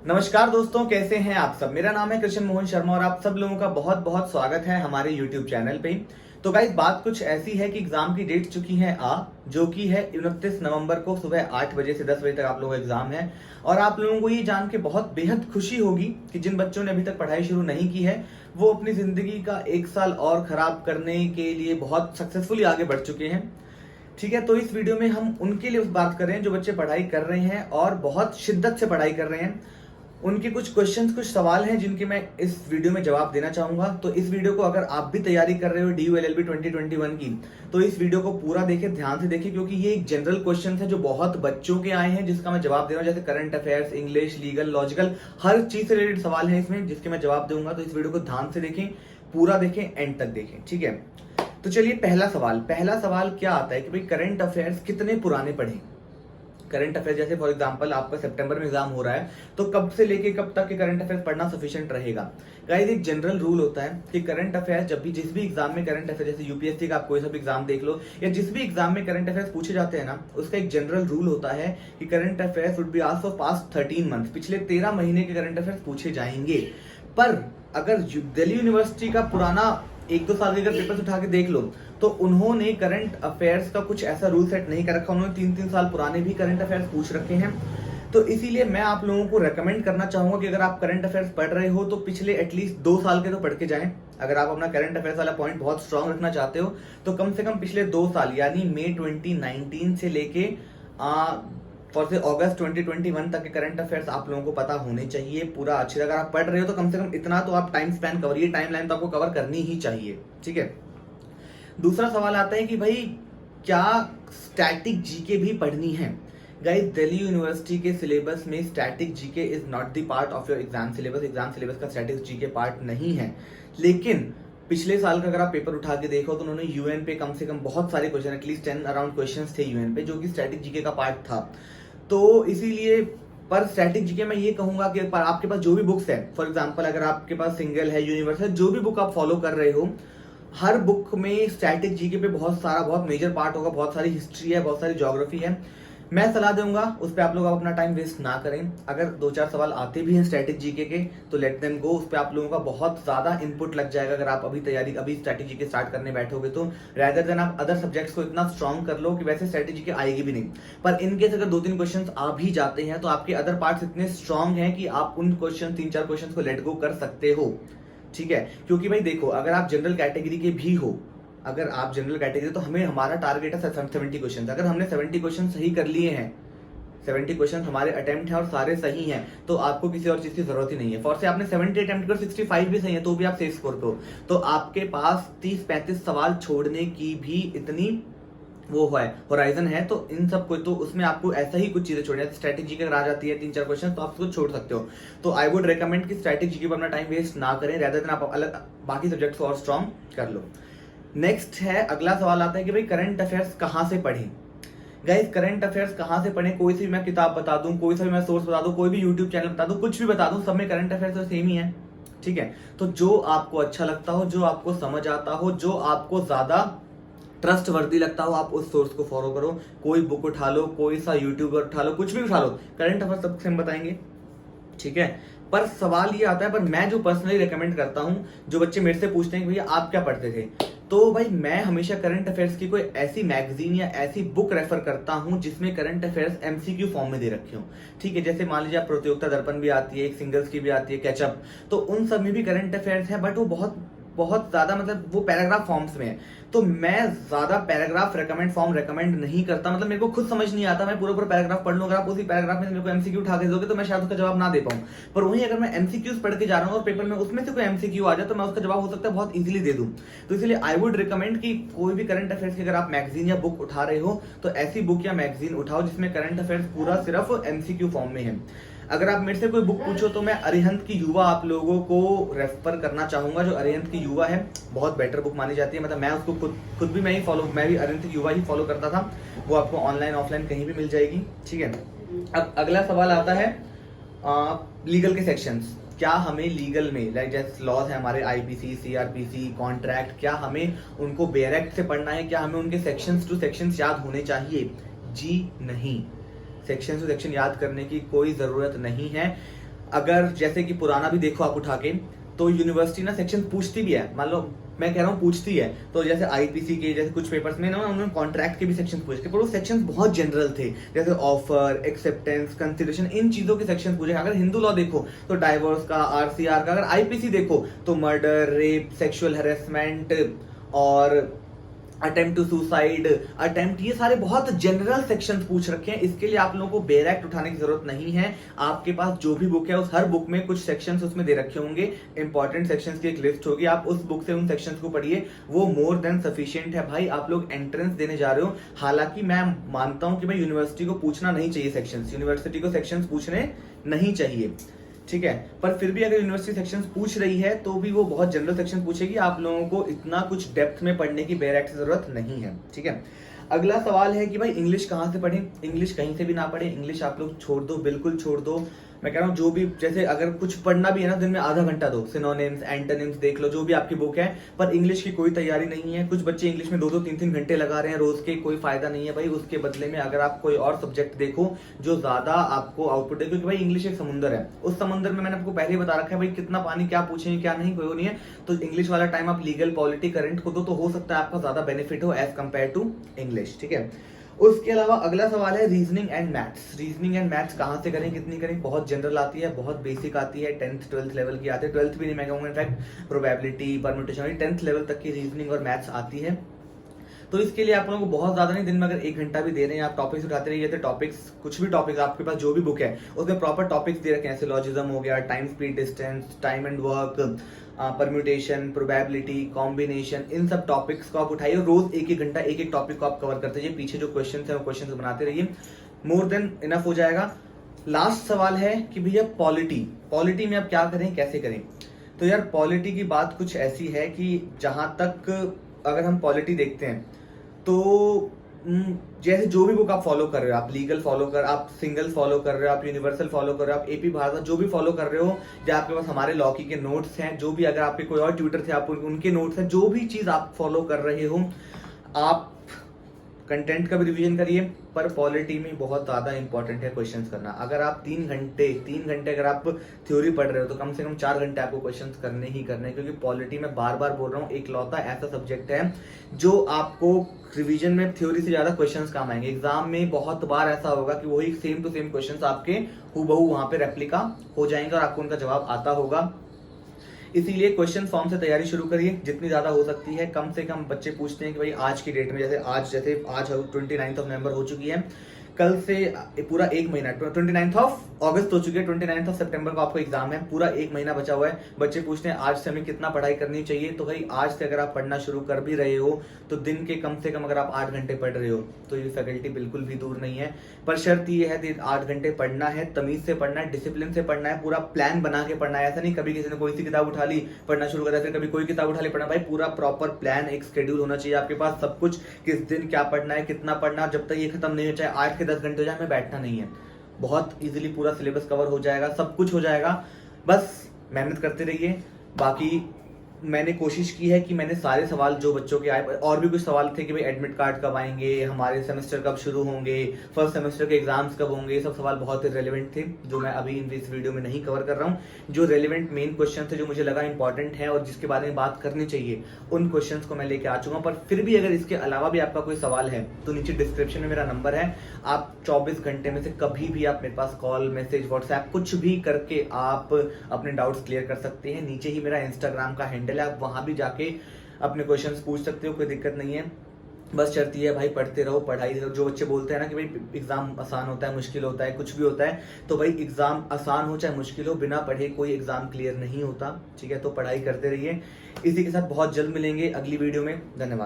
नमस्कार दोस्तों, कैसे हैं आप सब। मेरा नाम है कृष्ण मोहन शर्मा और आप सब लोगों का बहुत बहुत स्वागत है हमारे YouTube चैनल पे। तो गाइस, बात कुछ ऐसी है कि एग्जाम की डेट चुकी है जो कि है 29 नवंबर को सुबह 8 बजे से 10 बजे तक आप लोगों का एग्जाम है। और आप लोगों को ये जान के बहुत बेहद खुशी होगी कि जिन बच्चों ने अभी तक पढ़ाई शुरू नहीं की है वो अपनी जिंदगी का एक साल और खराब करने के लिए बहुत सक्सेसफुली आगे बढ़ चुके हैं। ठीक है, तो इस वीडियो में हम उनके लिए बात कर रहे हैं जो बच्चे पढ़ाई कर रहे हैं और बहुत शिद्दत से पढ़ाई कर रहे हैं। उनके कुछ क्वेश्चंस, कुछ सवाल हैं जिनके मैं इस वीडियो में जवाब देना चाहूंगा। तो इस वीडियो को अगर आप भी तैयारी कर रहे हो DU-LLB 2021 की, तो इस वीडियो को पूरा देखें, ध्यान से देखें, क्योंकि ये एक जनरल क्वेश्चन है जो बहुत बच्चों के आए हैं जिसका मैं जवाब दे रहा हूँ। जैसे current affairs, English, legal, logical, हर चीज से रिलेटेड सवाल है इसमें जिसके मैं जवाब दूंगा। तो इस वीडियो को ध्यान से देखें, पूरा देखें, एंड तक देखें। ठीक है, तो चलिए पहला सवाल क्या आता है कि भाई करंट अफेयर्स कितने पुराने पढ़ें। करंट अफेयर जैसे फॉर एग्जांपल आपका सितंबर में एग्जाम हो रहा है, तो कब से लेके कब तक के करंट अफेयर पढ़ना सफिशिएंट रहेगा। गाइस, एक जनरल रूल होता है कि करंट अफेयर जब भी जिस भी एग्जाम में करंट अफेयर, जैसे यूपीएससी का आप कोई सा भी एग्जाम देख लो या जिस भी एग्जाम में करंट अफेयर्स पूछे जाते हैं ना, उसका एक जनरल रूल होता है कि current affairs would be asked for past 13 month, पिछले 13 महीने के करंट अफेयर्स पूछे जाएंगे। पर अगर दिल्ली यूनिवर्सिटी का पुराना 1-2 साल के अगर पेपर्स उठा के देख लो, तो उन्होंने करंट अफेयर्स का कुछ ऐसा रूल सेट नहीं कर रखा। उन्होंने 3-3 साल पुराने भी करंट अफेयर्स पूछ रखे हैं। तो इसीलिए मैं आप लोगों को रेकमेंड करना चाहूंगा कि अगर आप करंट अफेयर्स पढ़ रहे हो तो पिछले एटलीस्ट 2 साल के तो पढ़ के जाएं। अगर आप अपना करंट अफेयर्स वाला पॉइंट बहुत स्ट्रांग रखना चाहते हो तो कम से कम पिछले 2 साल यानी मई 2019 से लेके फॉर से अगस्त 2021 तक के करंट अफेयर्स आप लोगों को पता होने चाहिए पूरा अच्छे से। अगर आप पढ़ रहे हो तो कम से कम इतना तो आप टाइम स्पैन कवर, ये टाइम लाइन तो आपको कवर करनी ही चाहिए। ठीक है, दूसरा सवाल आता है कि भाई क्या स्टैटिक जीके भी पढ़नी है। गाइस, दिल्ली यूनिवर्सिटी के सिलेबस में static GK is not the part of your exam syllabus. Exam syllabus का स्टैटिक जीके पार्ट नहीं है। लेकिन पिछले साल का अगर आप पेपर उठा के देखो तो उन्होंने यूएन पे कम से कम बहुत सारे क्वेश्चन, एटलीस्ट 10 अराउंड क्वेश्चंस थे यूएन पे, जो कि स्टैटिक जीके का पार्ट था। तो इसीलिए पर स्टैटिक जीके मैं ये कहूंगा कि आपके पास जो भी बुक्स है, फॉर एग्जांपल अगर आपके पास सिंगल है, यूनिवर्सल है, जो भी बुक आप फॉलो कर रहे हो, हर बुक में स्टैटिक जीके पे बहुत मेजर पार्ट होगा, बहुत सारी हिस्ट्री है, बहुत सारी ज्योग्राफी है। मैं सलाह दूंगा उस पर आप लोग अपना टाइम वेस्ट ना करें। अगर 2-4 सवाल आते भी हैं स्टैटिक जीके के तो लेट देम गो। उस पर आप लोगों का बहुत ज्यादा इनपुट लग जाएगा अगर आप अभी स्टैटिक जीके स्टार्ट करने बैठोगे तो, रैदर देन आप अदर सब्जेक्ट्स को इतना स्ट्रॉन्ग कर लो कि वैसे स्टैटिक जीके आएगी भी नहीं। पर इनकेस अगर 2-3 क्वेश्चन आ भी जाते हैं तो आपके अदर पार्ट्स इतने स्ट्रॉन्ग हैं कि आप उन क्वेश्चन 3-4 क्वेश्चन को लेट गो कर सकते हो। ठीक है, क्योंकि भाई देखो, अगर आप जनरल कैटेगरी के भी हो, अगर आप जनरल कैटेगरी, तो हमारा टारगेट है 70 क्वेश्चन। अगर हमने 70 क्वेश्चन सही कर लिए हैं, 70 क्वेश्चन हमारे अटेम्प्ट है और सारे सही हैं, तो आपको किसी और चीज की जरूरत ही नहीं है। फॉर से आपने 70 अटेम्प्ट कर 65 भी सही है तो भी आप सेफ स्कोर पे हो। तो आपके पास 30-35 सवाल छोड़ने की भी इतनी वो है, होराइजन है। तो इन सब को, तो उसमें आपको ऐसा ही कुछ चीजें छोड़नी है। स्ट्रेटेजी अगर आ जाती है 3-4 क्वेश्चन तो आप उसको छोड़ सकते हो। तो आई वुड रेकमेंड कि स्ट्रेटेजी पर अपना टाइम वेस्ट ना करें, रेदर देन आप अलग बाकी सब्जेक्ट्स को और स्ट्रॉन्ग कर लो। नेक्स्ट है, अगला सवाल आता है कि भाई करंट अफेयर्स कहां से पढ़ें। गाइस, करंट अफेयर्स कहां से पढ़ें, कोई सी भी मैं किताब बता दूं, कोई सा भी मैं सोर्स बता दूं, कोई भी यूट्यूब चैनल बता दूं, कुछ भी बता दूं, सब में करंट अफेयर्स तो सेम ही है। ठीक है, तो जो आपको अच्छा लगता हो, जो आपको समझ आता हो, जो आपको ज्यादा ट्रस्ट वर्दी लगता हो, आप उस सोर्स को फॉलो करो। कोई बुक उठा लो, कोई सा यूट्यूबर उठा लो, कुछ भी उठा लो, करंट अफेयर्स सबसे हम बताएंगे। ठीक है, पर सवाल ये आता है, पर मैं जो पर्सनली रेकमेंड करता हूं, जो बच्चे मेरे से पूछते हैं कि भैया आप क्या पढ़ते थे, तो भाई मैं हमेशा करंट अफेयर्स की कोई ऐसी मैगजीन या ऐसी बुक रेफर करता हूं जिसमें करंट अफेयर्स एमसीक्यू फॉर्म में दे रखे हो। ठीक है, जैसे मान लीजिए आप प्रतियोगिता दर्पण भी आती है, एक सिंगल्स की भी आती है, कैचअप, तो उन सब में भी करंट अफेयर्स है, बट वो बहुत बहुत ज्यादा, मतलब वो पैराग्राफ फॉर्म्स में है। तो मैं ज्यादा पैराग्राफ फॉर्म रेकमेंड नहीं करता। मतलब मेरे को खुद समझ नहीं आता, मैं पूरा पैराग्राफ पढ़ लूं, अगर आप उसी पैराग्राफ में मेरे को एमसीक्यू उठा के दोगे तो मैं शायद उसका जवाब ना दे पाऊं। पर वहीं अगर मैं एमसीक्यूज पढ़ के जा रहा हूं और पेपर में उसमें से कोई एमसीक्यू आ जाए तो मैं उसका जवाब हो सकता है बहुत इजीली दे दूं। तो इसलिए आई वुड रिकमेंड कि कोई भी करंट अफेयर्स की अगर आप मैगजीन या बुक उठा रहे हो तो ऐसी बुक या मैगजीन उठाओ जिसमें करंट अफेयर्स पूरा सिर्फ एमसीक्यू फॉर्म में है। अगर आप मेरे से कोई बुक पूछो तो मैं अरिहंत की युवा आप लोगों को रेफर करना चाहूंगा। जो अरिहंत की युवा है बहुत बेटर बुक मानी जाती है। मतलब मैं उसको खुद भी मैं भी अरिहंत की युवा ही फॉलो करता था। वो आपको ऑनलाइन ऑफलाइन कहीं भी मिल जाएगी। ठीक है, अब अगला सवाल आता है लीगल के सेक्शंस। क्या हमें लीगल में, लाइक जैसे लॉज है हमारे आईपीसी, सीआरपीसी, कॉन्ट्रैक्ट, क्या हमें उनको बेरेक्ट से पढ़ना है, क्या हमें उनके सेक्शंस टू सेक्शंस याद होने चाहिए? जी नहीं, सेक्शन टू सेक्शन याद करने की कोई जरूरत नहीं है। अगर जैसे कि पुराना भी देखो आप उठा के, तो यूनिवर्सिटी ना सेक्शन पूछती भी है, मान लो मैं कह रहा हूँ पूछती है, तो जैसे आईपीसी के जैसे कुछ पेपर्स में ना उन्होंने कॉन्ट्रैक्ट के भी सेक्शन पूछे थे, पर वो सेक्शन बहुत जनरल थे, जैसे ऑफर, एक्सेप्टेंस, कंसिडरेशन, इन चीजों के सेक्शन पूछे। अगर हिंदू लॉ देखो तो डाइवोर्स का, आरसीआर का, अगर आईपीसी देखो तो मर्डर, रेप, सेक्सुअल हेरेसमेंट और अटेम्प्ट टू सुसाइड, अटेम्प्ट, ये सारे बहुत जनरल सेक्शंस पूछ रखे हैं। इसके लिए आप लोगों को बेयर एक्ट उठाने की जरूरत नहीं है। आपके पास जो भी बुक है उस हर बुक में कुछ सेक्शंस उसमें दे रखे होंगे, इंपॉर्टेंट सेक्शंस की एक लिस्ट होगी, आप उस बुक से उन सेक्शंस को पढ़िए, वो मोर देन सफिशिएंट है। भाई आप लोग एंट्रेंस देने जा रहे हो, हालांकि मैं मानता हूं कि भाई यूनिवर्सिटी को पूछना नहीं चाहिए सेक्शंस, यूनिवर्सिटी को सेक्शंस पूछने नहीं चाहिए, ठीक है, पर फिर भी अगर यूनिवर्सिटी सेक्शंस पूछ रही है तो भी वो बहुत जनरल सेक्शन पूछेगी, आप लोगों को इतना कुछ डेप्थ में पढ़ने की बेयर एक्ट जरूरत नहीं है, ठीक है। अगला सवाल है कि भाई इंग्लिश कहाँ से पढ़ें? इंग्लिश कहीं से भी ना पढ़े, इंग्लिश आप लोग छोड़ दो, बिल्कुल छोड़ दो। मैं कह रहा हूँ जो भी, जैसे अगर कुछ पढ़ना भी है ना, दिन में आधा घंटा दो, सिनोनिम्स, एंटोनिम्स देख लो, जो भी आपकी बुक है, पर इंग्लिश की कोई तैयारी नहीं है। कुछ बच्चे इंग्लिश में 2-3 घंटे लगा रहे हैं रोज के, कोई फायदा नहीं है भाई। उसके बदले में अगर आप कोई और सब्जेक्ट देखो जो ज्यादा आपको आउटपुट दे, क्योंकि भाई इंग्लिश एक समुंदर है, उस समुंदर में मैंने आपको पहले ही बता रखा है भाई कितना पानी, क्या पूछेंगे क्या नहीं, कोई नहीं है। तो इंग्लिश वाला टाइम आप लीगल, पॉलिटी, करंट को दो, तो हो सकता है आपका ज्यादा बेनिफिट हो एज कंपेयर टू इंग्लिश, ठीक है। उसके अलावा अगला सवाल है reasoning and maths. Reasoning and maths कहाँ से करें, कितनी करें? बहुत जनरल आती है, बहुत बेसिक आती है, 10th 12th लेवल की आती है, 12th भी नहीं मैं कहूँगा, in fact probability, permutation, 10th level तक की रीजनिंग और मैथ्स आती है। तो इसके लिए आप लोगों को बहुत ज्यादा नहीं, दिन में अगर 1 घंटा भी दे रहे हैं, आप टॉपिक्स उठाते रहिए, तो टॉपिक्स, कुछ भी टॉपिक्स आपके पास जो भी बुक है उसमें प्रॉपर टॉपिक्स दे रखे हैं, सिलॉजिज्म हो गया, time, speed, distance, time and work, permutation, probability, combination, इन सब टॉपिक्स को आप उठाइए, रोज 1-1 घंटा एक एक टॉपिक को आप कवर करते रहिए, पीछे जो क्वेश्चन है वो क्वेश्चन बनाते रहिए, मोर देन इनफ हो जाएगा। लास्ट सवाल है कि भैया पॉलिटी में आप क्या करें, कैसे करें? तो यार पॉलिटी की बात कुछ ऐसी है कि जहां तक अगर हम पॉलिटी देखते हैं तो जैसे जो भी बुक आप फॉलो कर रहे हो, आप लीगल फॉलो कर, आप सिंगल फॉलो कर रहे हो, आप यूनिवर्सल फॉलो कर रहे हो, आप एपी भारत जो भी फॉलो कर रहे हो, या आपके पास हमारे लॉ की के नोट्स हैं, जो भी, अगर आपके कोई और ट्यूटर थे आप उनके नोट्स हैं, जो भी चीज आप फॉलो कर रहे हो, आप कंटेंट का भी रिवीजन करिए, पर पॉलिटी में बहुत ज्यादा इंपॉर्टेंट है क्वेश्चंस करना। अगर आप 3 घंटे अगर आप थ्योरी पढ़ रहे हो तो कम से कम 4 घंटे आपको क्वेश्चंस करने ही करने हैं, क्योंकि पॉलिटी में बार बार बोल रहा हूँ एक लौता ऐसा सब्जेक्ट है जो आपको रिवीजन में थ्योरी से ज्यादा क्वेश्चंस काम आएंगे। एग्जाम में बहुत बार ऐसा होगा कि वही सेम टू सेम क्वेश्चंस आपके हूबहू वहां पे रेप्लिका हो जाएंगे और आपको उनका जवाब आता होगा। इसीलिए क्वेश्चन फॉर्म से तैयारी शुरू करिए जितनी ज्यादा हो सकती है। कम से कम बच्चे पूछते हैं कि भाई आज की डेट में, जैसे आज 29 नवंबर हो चुकी है, कल से पूरा 1 महीना, 29 अगस्त हो चुकी है, 29 सितंबर को आपको एग्जाम है, पूरा 1 महीना बचा हुआ है। बच्चे पूछते हैं आज से हमें कितना पढ़ाई करनी चाहिए, तो भाई आज से अगर आप पढ़ना शुरू कर भी रहे हो तो दिन के कम से कम अगर आप 8 घंटे पढ़ रहे हो तो ये फैकल्टी बिल्कुल भी दूर नहीं है। पर शर्त ये है कि 8 घंटे पढ़ना है, तमीज से पढ़ना है, डिसिप्लिन से पढ़ना है, पूरा प्लान बना के पढ़ना है। ऐसा नहीं कभी किसी ने कोई सी किताब उठा ली पढ़ना शुरू करा, फिर कभी कोई किताब उठा ली पढ़ना। भाई पूरा प्रॉपर प्लान, एक शेड्यूल होना चाहिए आपके पास, सब कुछ, किस दिन क्या पढ़ना है, कितना पढ़ना, जब तक ये खत्म नहीं हो, चाहे 8 के 10 घंटे हो जाए, हमें बैठना नहीं है। बहुत इजीली पूरा सिलेबस कवर हो जाएगा, सब कुछ हो जाएगा, बस मेहनत करते रहिए। बाकी मैंने कोशिश की है कि मैंने सारे सवाल जो बच्चों के आए, और भी कुछ सवाल थे कि भाई एडमिट कार्ड कब आएंगे, हमारे सेमेस्टर कब शुरू होंगे, फर्स्ट सेमेस्टर के एग्जाम्स कब होंगे, ये सब सवाल बहुत ही रेलिवेंट थे जो मैं अभी इस वीडियो में नहीं कवर कर रहा हूँ। जो रेलिवेंट मेन क्वेश्चन थे जो मुझे लगा इंपॉर्टेंट है और जिसके बारे में बात करनी चाहिए, उन क्वेश्चंस को मैं लेके आ चुका हूँ। पर फिर भी अगर इसके अलावा भी आपका कोई सवाल है तो नीचे डिस्क्रिप्शन में मेरा नंबर है, आप 24 घंटे में से कभी भी आप मेरे पास कॉल, मैसेज, व्हाट्सएप कुछ भी करके आप अपने डाउट्स क्लियर कर सकते हैं। नीचे ही मेरा इंस्टाग्राम का हैंडल है, आप वहां भी जाके अपने क्वेश्चंस पूछ सकते हो, कोई दिक्कत नहीं है। बस शर्त ये है भाई पढ़ते रहो, पढ़ाई करो। जो बच्चे बोलते हैं ना कि भाई एग्जाम आसान होता है, मुश्किल होता है, कुछ भी होता है, तो भाई एग्जाम आसान हो चाहे मुश्किल हो, बिना पढ़े कोई एग्जाम क्लियर नहीं होता, ठीक है। तो पढ़ाई करते रहिए। इसी के साथ बहुत जल्द मिलेंगे अगली वीडियो में। धन्यवाद।